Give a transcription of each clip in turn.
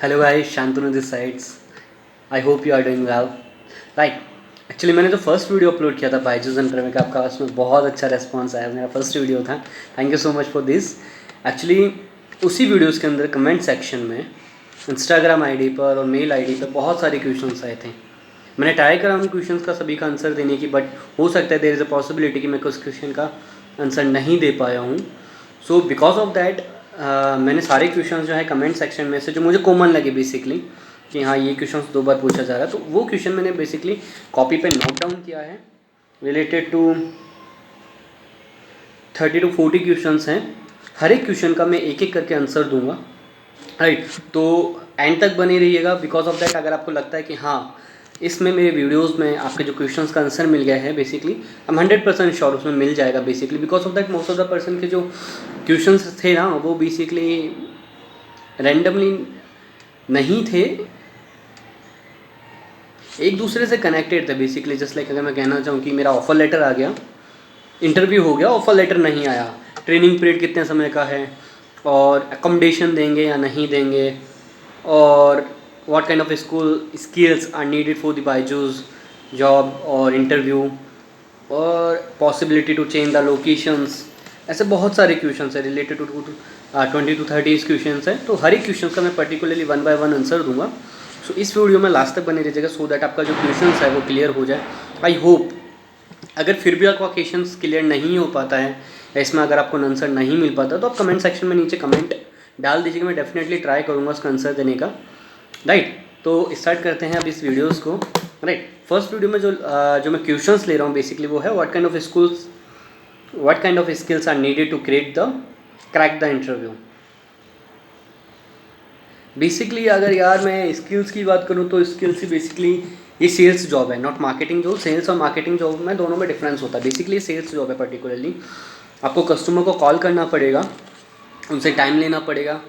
Hello guys, Shantanu this sides. I hope you are doing well. Right, actually मैंने जो first video upload किया था Byju's enter में, आपका उसमें बहुत अच्छा रेस्पॉन्स आया। मेरा फर्स्ट वीडियो था। Thank you so much for this. Actually उसी वीडियोस के अंदर कमेंट सेक्शन में इंस्टाग्राम आईडी पर और मेल आईडी पर बहुत सारे क्वेश्चंस आए थे। मैंने ट्राई करा उन क्वेश्चंस का सभी का आंसर देने की, बट हो सकता है देयर इज़ अ पॉसिबिलिटी कि मैं कुछ क्वेश्चन का आंसर नहीं दे पाया हूँ। सो बिकॉज ऑफ दैट मैंने सारे क्वेश्चंस जो है कमेंट सेक्शन में से जो मुझे कॉमन लगे बेसिकली कि हाँ ये क्वेश्चंस 2 बार पूछा जा रहा है, तो वो क्वेश्चन मैंने बेसिकली कॉपी पे नोट डाउन किया है। रिलेटेड टू 30 to 40 क्वेश्चंस हैं। हर एक क्वेश्चन का मैं एक एक करके आंसर दूंगा। राइट, तो एंड तक बने रहिएगा। बिकॉज ऑफ दैट अगर आपको लगता है कि हाँ इसमें मेरे वीडियोस में आपके जो क्वेश्चंस का आंसर मिल गया है, बेसिकली हम 100% श्योर उसमें मिल जाएगा basically. Because of that most of the person के जो क्वेश्चंस थे ना, वो बेसिकली रैंडमली नहीं थे, एक दूसरे से कनेक्टेड थे बेसिकली। जस्ट लाइक अगर मैं कहना चाहूँ कि मेरा ऑफर लेटर आ गया, इंटरव्यू हो गया, ऑफर लेटर नहीं आया, ट्रेनिंग पीरियड कितने समय का है, और अकोमोडेशन देंगे या नहीं देंगे, और what kind of school skills are needed for the Byju's job और इंटरव्यू, और possibility to change the locations. ऐसे बहुत सारे क्वेश्चंस है रिलेटेड टू 20 to 30 क्वेश्चंस हैं। तो हर एक क्वेश्चन का मैं पर्टिकुलरली 1 by 1 आंसर दूंगा। सो इस वीडियो में लास्ट तक बने रहिएगा सो दैट आपका जो क्वेश्चंस है वो क्लियर हो जाए। आई होप अगर फिर भी आपका क्वेश्चंस क्लियर नहीं हो पाता है या इसमें अगर आपको आंसर नहीं मिल पाता तो आप कमेंट सेक्शन में नीचे कमेंट डाल दीजिएगा। मैं डेफिनेटली ट्राई करूँगा उसका आंसर देने का। राइट, तो स्टार्ट करते हैं अब इस वीडियोस को। राइट, फर्स्ट वीडियो में जो मैं क्वेश्चंस ले रहा हूँ बेसिकली वो है what kind of skills are needed to crack the interview. Basically अगर यार मैं स्किल्स की बात करूँ तो स्किल्स बेसिकली ये सेल्स जॉब है, नॉट मार्केटिंग जॉब। सेल्स और मार्केटिंग जॉब में दोनों में डिफरेंस होता है। बेसिकली सेल्स जॉब है, पर्टिकुलरली आपको कस्टमर को कॉल करना पड़ेगा, उनसे टाइम लेना पड़ेगा,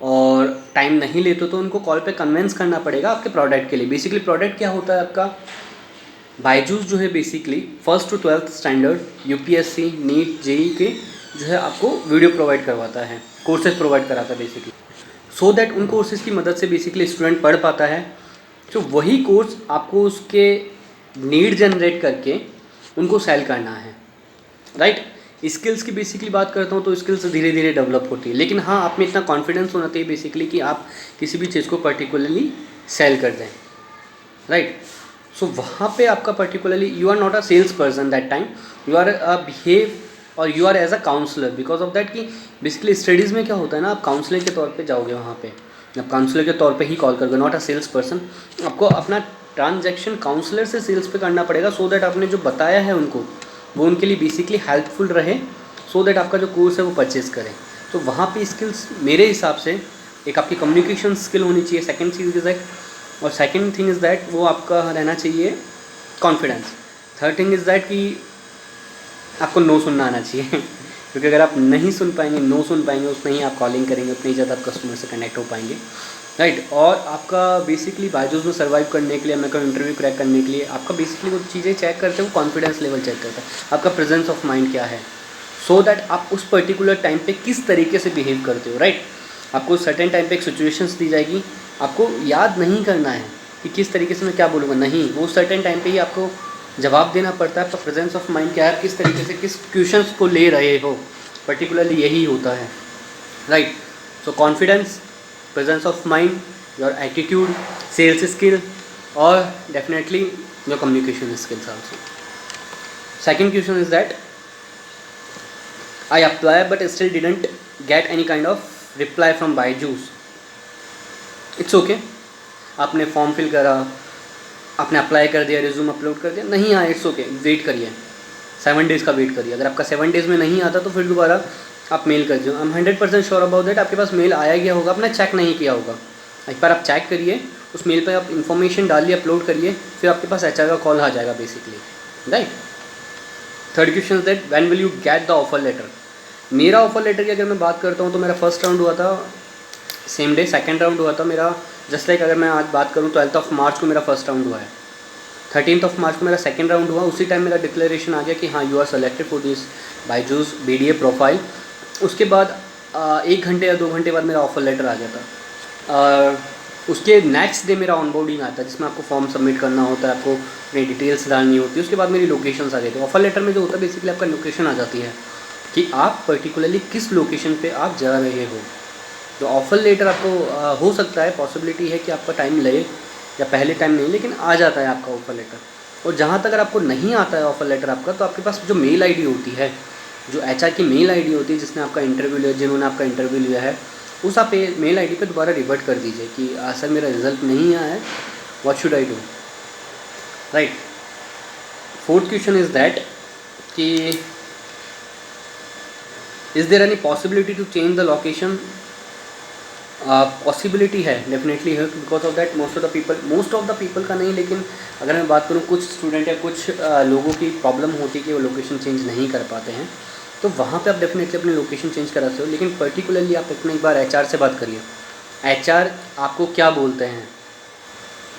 और टाइम नहीं लेते तो उनको कॉल पे कन्विंस करना पड़ेगा आपके प्रोडक्ट के लिए। बेसिकली प्रोडक्ट क्या होता है आपका, बायजूस जो है basically 1st to 12th standard UPSC NEET JEE के जो है आपको वीडियो प्रोवाइड करवाता है, कोर्सेज प्रोवाइड कराता है बेसिकली। सो दैट उन कोर्सेज की मदद से बेसिकली स्टूडेंट पढ़ पाता है। तो वही कोर्स आपको उसके नीड जनरेट करके उनको सेल करना है। राइट, स्किल्स की बेसिकली बात करता हूँ तो स्किल्स धीरे धीरे डेवलप होती है, लेकिन हाँ आप में इतना कॉन्फिडेंस होना चाहिए बेसिकली कि आप किसी भी चीज़ को पर्टिकुलरली सेल कर दें। राइट, सो वहाँ पे आपका particularly you are not a sales person that time, you are a behave और you are as a counsellor. Because of that कि बेसिकली स्टडीज़ में क्या होता है ना, आप काउंसलर के तौर पे जाओगे वहाँ पे, आप काउंसलर के तौर पे ही कॉल करोगे, नॉट अ सेल्स पर्सन। आपको अपना ट्रांजैक्शन काउंसलर से सेल्स पे करना पड़ेगा सो दैट आपने जो बताया है उनको वो उनके लिए बेसिकली हेल्पफुल रहे, सो दैट आपका जो कोर्स है वो परचेज़ करें। तो वहाँ पे स्किल्स मेरे हिसाब से एक आपकी कम्युनिकेशन स्किल होनी चाहिए, सेकेंड चीज़ इज़ दैट, और सेकेंड थिंग इज़ दैट वो आपका रहना चाहिए confidence. Third thing is that कि आपको नो सुनना आना चाहिए क्योंकि अगर आप नहीं सुन पाएंगे, नो सुन पाएंगे, उतना ही आप कॉलिंग करेंगे, उतनी ही ज़्यादा आप कस्टमर से कनेक्ट हो पाएंगे। राइट, और आपका बेसिकली बायजूस में सर्वाइव करने के लिए, मैं कहूँ इंटरव्यू क्रैक करने के लिए, आपका बेसिकली वो चीज़ें चेक करते हैं, वो कॉन्फिडेंस लेवल चेक करता है, आपका प्रेजेंस ऑफ माइंड क्या है, सो दैट आप उस पर्टिकुलर टाइम पे किस तरीके से बिहेव करते हो। राइट, आपको सर्टेन टाइम पे एक सिचुएशंस दी जाएगी, आपको याद नहीं करना है कि किस तरीके से मैं क्या बोलूँगा, नहीं, वो सर्टेन टाइम पे ही आपको जवाब देना पड़ता है। आपका प्रेजेंस ऑफ माइंड क्या है, किस तरीके से किस क्वेश्चंस को ले रहे हो, पर्टिकुलरली यही होता है। Right, so confidence, presence of mind, your attitude, sales skill, और definitely your communication skills also. Second question is that I apply but still didn't get any kind of reply from Byju's. It's okay, आपने form fill करा, आपने apply कर दिया, resume upload कर दिया, नहीं आया, इट्स ओके, वेट करिए, 7 डेज़ का वेट करिए। अगर आपका 7 डेज़ में नहीं आता तो फिर दोबारा आप मेल कर दीजिए। I am 100% sure about that आपके पास मेल आया गया होगा, आपने चेक नहीं किया होगा। एक बार आप चेक करिए, उस मेल पर आप इन्फॉर्मेशन डालिए, अपलोड करिए, फिर आपके पास एचआर का कॉल आ जाएगा basically. Right, third question is that when will you get the offer letter. मेरा ऑफर लेटर की अगर मैं बात करता हूँ तो मेरा फर्स्ट राउंड हुआ था सेम डे, सेकेंड राउंड हुआ था मेरा जस्ट लाइक अगर मैं आज बात करूँ 12 मार्च को मेरा फर्स्ट राउंड हुआ है, 13 मार्च को मेरा सेकेंड राउंड हुआ। उसी टाइम मेरा डिक्लेरेशन आ गया कि हाँ you are selected for this Byju's BDA profile. उसके बाद 1 घंटे या 2 घंटे बाद मेरा ऑफर लेटर आ गया था। उसके नेक्स्ट डे मेरा ऑनबोर्डिंग आता है जिसमें आपको फॉर्म सबमिट करना होता है, आपको अपनी डिटेल्स डालनी होती है। उसके बाद मेरी लोकेशंस आ गई थी। ऑफर लेटर में जो होता है बेसिकली आपका लोकेशन आ जाती है कि आप पर्टिकुलरली किस लोकेशन पे आप जा रहे हो। तो ऑफर लेटर आपको हो सकता है, पॉसिबिलिटी है कि आपका टाइम लगे या पहले टाइम नहीं, लेकिन आ जाता है आपका ऑफर लेटर। और जहाँ तक अगर आपको नहीं आता है ऑफर लेटर आपका, तो आपके पास जो मेल आईडी होती है, जो एचआर की मेल आईडी होती है जिसने आपका इंटरव्यू लिया, जिन्होंने आपका इंटरव्यू लिया है, उस आप मेल आईडी पे दोबारा रिवर्ट कर दीजिए कि सर मेरा रिजल्ट नहीं आया है, what should I do, right. Fourth question is that कि is there any possibility to change the location. Possibility है, डेफिनेटली है, because of that most of the people का नहीं, लेकिन अगर मैं बात करूँ कुछ स्टूडेंट या कुछ लोगों की प्रॉब्लम होती है कि वो लोकेशन चेंज नहीं कर पाते हैं, तो वहाँ पे आप डेफिनेटली अपनी लोकेशन चेंज करा सकते हो। लेकिन पर्टिकुलरली आप अपने एक बार एचआर से बात करिए, एचआर आपको क्या बोलते हैं।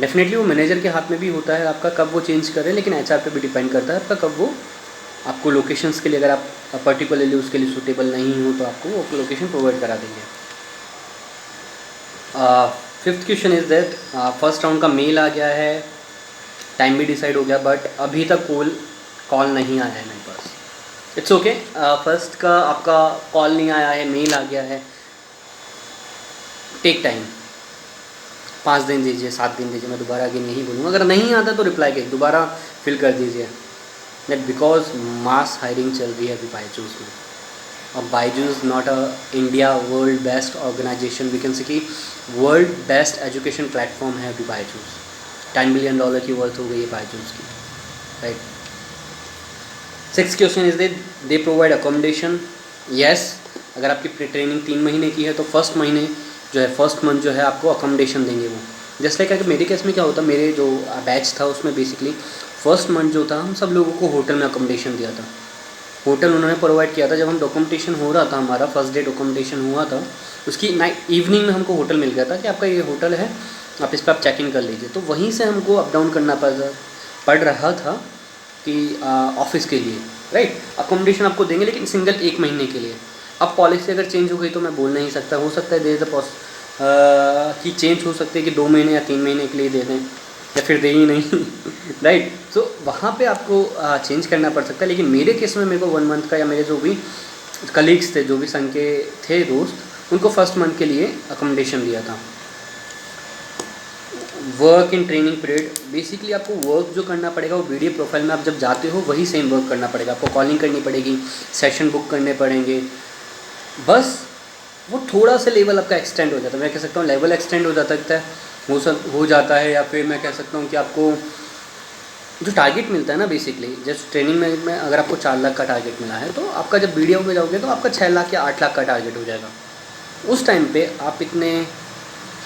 डेफिनेटली वो मैनेजर के हाथ में भी होता है आपका कब वो चेंज करें, लेकिन एचआर पे भी डिपेंड करता है आपका कब वो आपको लोकेशंस के लिए, अगर आप पर्टिकुलरली उसके लिए सूटेबल नहीं हो तो आपको वो लोकेशन प्रोवाइड करा देंगे। Fifth question is that first round का मेल आ गया है, टाइम भी डिसाइड हो गया, बट अभी तक कॉल नहीं आया है मेरे पास। इट्स ओके, फर्स्ट का आपका कॉल नहीं आया है, मेल आ गया है, टेक टाइम, 5 दिन दीजिए, 7 दिन दीजिए, मैं दोबारा अगेन यही बोलूँगा। अगर नहीं आता तो रिप्लाई के दोबारा फिल कर दीजिए, दैट बिकॉज मास हायरिंग चल रही है अभी बायजूस में। और Byju's not a India world best organization, we can say कि वर्ल्ड बेस्ट एजुकेशन प्लेटफॉर्म है अभी बायजूस। $10 बिलियन की वर्थ हो गई है बायजूस की, right. Six question is they provide accommodation. Yes, अगर आपकी ट्रेनिंग 3 महीने की है तो फर्स्ट महीने जो है, फर्स्ट मंथ जो है आपको अकोमोडेशन देंगे वो। जैसे लाइक मेरे केस में क्या होता, मेरे जो बैच था उसमें बेसिकली फर्स्ट मंथ जो था हम सब लोगों को होटल में अकोमोडेशन दिया था, होटल उन्होंने प्रोवाइड किया था। जब हम डॉक्यूमेंटेशन हो रहा था, हमारा फर्स्ट डे डॉक्यूमेंटेशन हुआ था, उसकी नाइट इवनिंग में हमको होटल मिल गया था कि आपका ये होटल है, आप इस पर आप चेक इन कर लीजिए। तो वहीं से हमको अप डाउन करना पड़ रहा था कि ऑफिस के लिए, राइट। अकोमोडेशन आपको देंगे लेकिन सिंगल 1 महीने के लिए। अब पॉलिसी अगर चेंज हो गई तो मैं बोल नहीं सकता, हो सकता है देर द कि चेंज हो सकते हैं कि 2 महीने या 3 महीने के लिए दे दें या फिर दे ही नहीं राइट। तो वहाँ पे आपको चेंज करना पड़ सकता है। लेकिन मेरे केस में मेरे को 1 मंथ का, या मेरे जो भी कलीग्स थे, जो भी संघ के थे दोस्त, उनको फर्स्ट मंथ के लिए अकोमोडेशन दिया था। Work in training period, basically आपको वर्क जो करना पड़ेगा वो वीडियो प्रोफाइल में आप जब जाते हो वही सेम वर्क करना पड़ेगा। आपको कॉलिंग करनी पड़ेगी, सेशन बुक करने पड़ेंगे, बस वो थोड़ा सा लेवल आपका एक्सटेंड हो जाता है। मैं कह सकता हूँ लेवल एक्सटेंड हो जाता है, हो जाता है। या फिर मैं कह सकता हूँ कि आपको जो टारगेट मिलता है ना, बेसिकली जैसे ट्रेनिंग में अगर आपको 4 लाख का टारगेट मिला है, तो आपका जब वीडियो में जाओगे तो आपका 6 लाख या 8 लाख का टारगेट हो जाएगा। उस टाइम पे आप इतने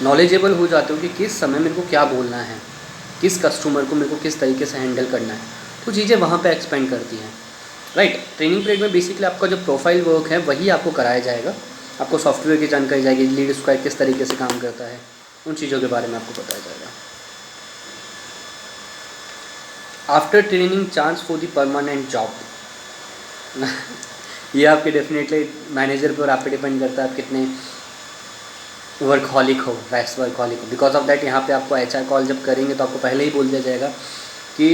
नॉलेजेबल हो जाते हो कि किस समय मेरे को क्या बोलना है, किस कस्टमर को मेरे को किस तरीके से हैंडल करना है, तो चीज़ें वहाँ पे एक्सपेंड करती हैं, राइट। ट्रेनिंग पीरियड में बेसिकली आपका जो प्रोफाइल वर्क है वही आपको कराया जाएगा। आपको सॉफ्टवेयर की जानकारी जाएगी, लीड स्क्वाड किस तरीके से काम करता है, उन चीज़ों के बारे में आपको बताया जाएगा। After training chance for the permanent job ये आपके डेफिनेटली मैनेजर पर और आप पे डिपेंड करता है आप कितने वर्कहॉलिक हो, बेस्ट वर्कहॉलिक हो। बिकॉज ऑफ दैट यहाँ पे आपको एचआर कॉल जब करेंगे तो आपको पहले ही बोल दिया जाएगा कि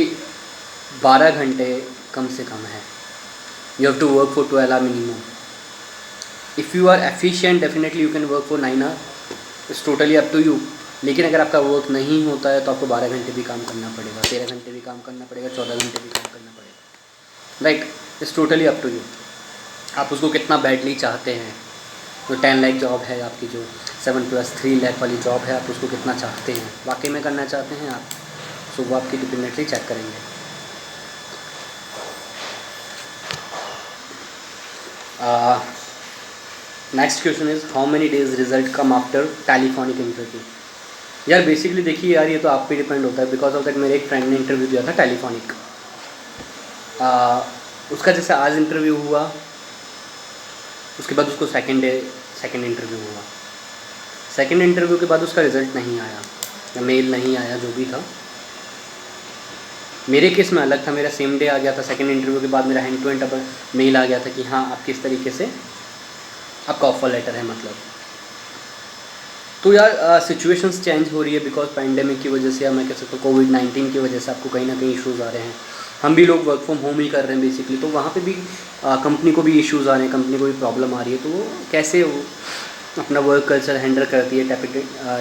12 घंटे कम से कम है, you have to work for 12 hour minimum. If you are efficient definitely you can work for 9 hour, it's totally up to you. लेकिन अगर आपका वर्क नहीं होता है तो आपको 12 घंटे भी काम करना पड़ेगा, 13 घंटे भी काम करना पड़ेगा, 14 घंटे भी काम करना पड़ेगा, राइट। It's totally up to you, आप उसको कितना बैडली चाहते हैं। तो 10 लाख जॉब है आपकी, जो 7+3 लाख वाली जॉब है, आप उसको कितना चाहते हैं, वाकई में करना चाहते हैं आप, सो वो आपकी डिपेंडेंटली चेक करेंगे। Next question is how many days result come after telephonic interview. यार बेसिकली देखिए यार, ये तो आप पे डिपेंड होता है। बिकॉज ऑफ दैट मेरे एक फ्रेंड ने इंटरव्यू दिया था टेलीफोनिक, उसका जैसे आज इंटरव्यू हुआ, उसके बाद उसको सेकंड इंटरव्यू हुआ। सेकंड इंटरव्यू के बाद उसका रिज़ल्ट नहीं आया या मेल नहीं आया, जो भी था। मेरे केस में अलग था, मेरा सेम डे आ गया था। सेकंड इंटरव्यू के बाद मेरा हैंड टू हैंड अब मेल आ गया था कि हाँ आप किस तरीके से, आपका ऑफर लेटर है मतलब। तो यार सिचुएशंस चेंज हो रही है बिकॉज पैंडेमिक की वजह से, या मैं कह सकता हूँ कोविड-19 की वजह से आपको कहीं ना कहीं इश्यूज़ आ रहे हैं। हम भी लोग वर्क फ्रॉम होम ही कर रहे हैं बेसिकली, तो वहाँ पे भी कंपनी को भी इश्यूज़ आ रहे हैं, कंपनी को भी प्रॉब्लम आ रही है। तो वो कैसे वो अपना वर्क कल्चर हैंडल करती है,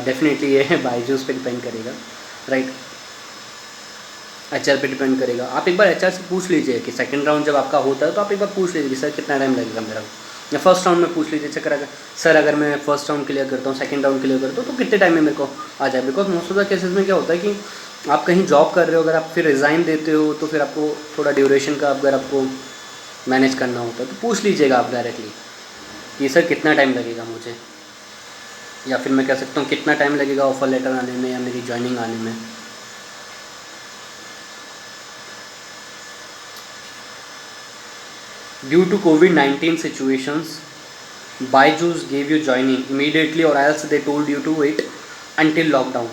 डेफिनेटली ये बायजूस पे डिपेंड करेगा, राइट। एचआर पे डिपेंड करेगा। आप एक बार एचआर से पूछ लीजिए कि सेकंड राउंड जब आपका होता है तो आप एक बार पूछ लीजिए कि सर कितना टाइम लगेगा मेरा, या फर्स्ट राउंड में पूछ लीजिए चक्कर अगर सर अगर मैं फर्स्ट राउंड क्लियर करता हूँ, सेकंड राउंड क्लियर करता हूँ तो कितने टाइम में मेरे को आ जाए। Because most of the cases में क्या होता है कि आप कहीं जॉब कर रहे हो, अगर आप फिर रिज़ाइन देते हो तो फिर आपको थोड़ा ड्यूरेशन का अगर आपको मैनेज करना होता है तो पूछ लीजिएगा आप डायरेक्टली कि सर कितना टाइम लगेगा मुझे, या फिर मैं कह सकता हूँ कितना टाइम लगेगा ऑफर लेटर आने में या मेरी ज्वाइनिंग आने में। Due to COVID-19 situations, Byju's gave you joining immediately or else they told you to wait until lockdown.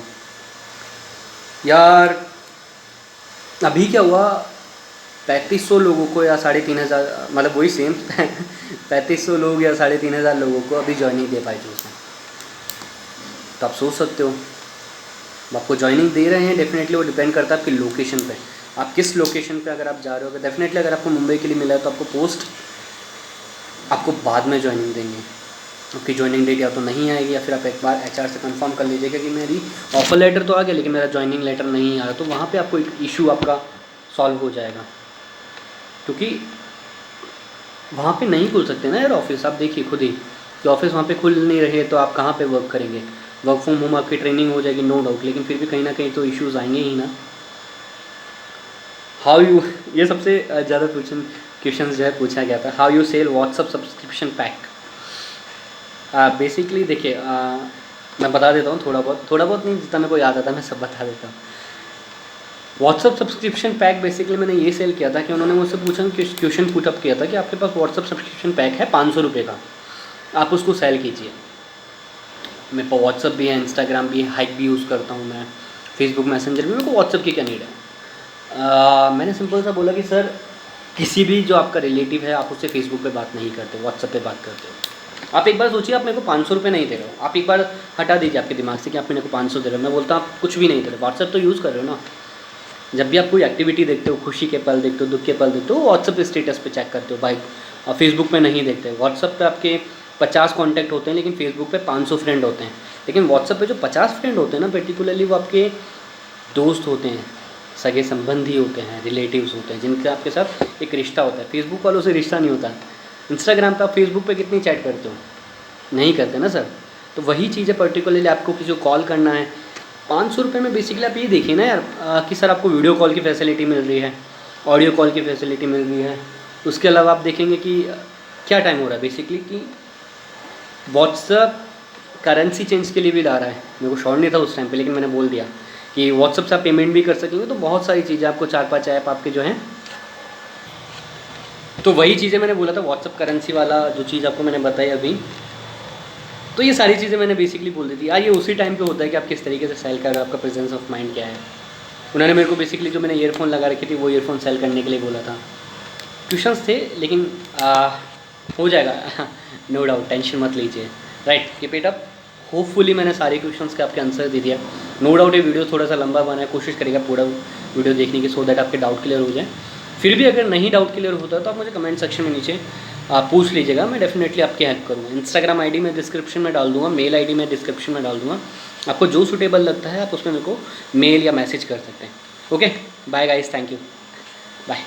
यार अभी क्या हुआ, 3500 लोगों को या 3500, मतलब वही सेम 3500 लोग या 3500 लोगों को अभी ज्वाइनिंग दे बायजूस में। तो आप सोच सकते हो आपको ज्वाइनिंग दे रहे हैं, डेफिनेटली वो डिपेंड करता है आपकी लोकेशन पे, आप किस लोकेशन पे अगर आप जा रहे हो। डेफिनेटली अगर आपको मुंबई के लिए मिला है तो आपको पोस्ट आपको बाद में ज्वाइनिंग देंगे। आपकी ज्वाइनिंग डेट या तो नहीं आएगी, या फिर आप एक बार एचआर से कंफर्म कर लीजिएगा कि मेरी ऑफर लेटर तो आ गया लेकिन मेरा ज्वाइनिंग लेटर नहीं आया, तो वहाँ पे आपको एक इशू आपका सॉल्व हो जाएगा। क्योंकि वहाँ पे नहीं खुल सकते ना यार ऑफिस, आप देखिए खुद ही कि ऑफिस वहाँ पे खुल नहीं रहे तो आप कहाँ पे वर्क करेंगे। वर्क फ्रॉम होम आपकी ट्रेनिंग हो जाएगी नो डाउट, लेकिन फिर भी कहीं ना कहीं तो इश्यूज़ आएंगे ही ना। हाउ यू, ये सबसे ज़्यादा क्वेश्चन जो है पूछा गया था, how you sell WhatsApp subscription pack. Basically देखिए मैं बता देता हूँ थोड़ा बहुत नहीं, जितना मेरे को याद आता मैं सब बता देता हूँ। व्हाट्सअप सब्सक्रिप्शन पैक बेसिकली मैंने ये सेल किया था कि उन्होंने मुझसे क्वेश्चन पुटअप किया था कि आपके पास व्हाट्सअप सब्सक्रिप्शन पैक है 500 रुपये का, आप उसको सेल कीजिए। मेरे पास व्हाट्सअप भी है, इंस्टाग्राम भी है, हाइक भी यूज़ करता हूँ मैं, फेसबुक मैसेंजर भी, मेरे को व्हाट्सअप की क्या नीड है। मैंने सिंपल सा बोला कि सर किसी भी जो आपका रिलेटिव है आप उससे फेसबुक पे बात नहीं करते, व्हाट्सअप पे बात करते हो। आप एक बार सोचिए, आप मेरे को 500 रुपये नहीं दे रहे हो, आप एक बार हटा दीजिए आपके दिमाग से कि आप मेरे को 500 दे रहे हो। मैं बोलता हूँ आप कुछ भी नहीं दे रहे, व्हाट्सअप तो यूज़ कर रहे हो ना। जब भी आप कोई एक्टिविटी देखते हो, खुशी के पल देखते हो, दुख के पल देखते हो, व्हाट्सअप स्टेटस पे चेक करते हो भाई, और फेसबुक पे नहीं देखते। व्हाट्सअप पे आपके 50 कॉन्टैक्ट होते हैं लेकिन फेसबुक पे 500 फ्रेंड होते हैं। लेकिन व्हाट्सअप पे जो 50 फ्रेंड होते हैं ना, पर्टिकुलरली वो आपके दोस्त होते हैं, सगे संबंधी होते हैं, रिलेटिव्स होते हैं, जिनके आपके साथ एक रिश्ता होता है। फेसबुक वालों से रिश्ता नहीं होता। इंस्टाग्राम पे आप फेसबुक पे कितनी चैट करते हो, नहीं करते ना सर। तो वही चीज़ है, पर्टिकुलरली आपको किसी को कॉल करना है 500 रुपये में। बेसिकली आप ये देखिए ना यार कि सर आपको वीडियो कॉल की फैसिलिटी मिल रही है, ऑडियो कॉल की फैसिलिटी मिल रही है। उसके अलावा आप देखेंगे कि क्या टाइम हो रहा है बेसिकली कि व्हाट्सअप करेंसी चेंज के लिए भी ला रहा है। मेरे को श्योर नहीं था उस टाइम पे, लेकिन मैंने बोल दिया कि व्हाट्सअप से आप पेमेंट भी कर सकेंगे। तो बहुत सारी चीज़ें आपको 4-5 ऐप आपके जो हैं, तो वही चीज़ें मैंने बोला था व्हाट्सअप करेंसी वाला जो चीज़ आपको मैंने बताई अभी। तो ये सारी चीज़ें मैंने बेसिकली बोल दी थी। ये उसी टाइम पे होता है कि आप किस तरीके से सेल कर रहे हो, आपका प्रेजेंस ऑफ माइंड क्या है। उन्होंने मेरे को बेसिकली जो मैंने ईयरफोन लगा रखी थी वो ईयरफोन सेल करने के लिए बोला था। ट्यूशन्स थे लेकिन हो जाएगा नो डाउट, टेंशन मत लीजिए, right. Keep it up. Hopefully मैंने सारे क्वेश्चंस के आपके आंसर दे दिया। नो डाउट ये वीडियो थोड़ा सा लंबा बना है, कोशिश करेगा पूरा वीडियो देखने की, सो दैट आपके डाउट क्लियर हो जाए। फिर भी अगर नहीं डाउट क्लियर होता तो आप मुझे कमेंट सेक्शन में नीचे आप पूछ लीजिएगा, मैं डेफिनेटली आपकी हेल्प करूँगा। इंस्टाग्राम आईडी मैं डिस्क्रिप्शन में डाल दूँगा, मेल आईडी मैं डिस्क्रिप्शन में डाल दूँगा। आपको जो सूटेबल लगता है आप उसमें मेरे को मेल या मैसेज कर सकते हैं। Okay, bye guys, thank you, bye.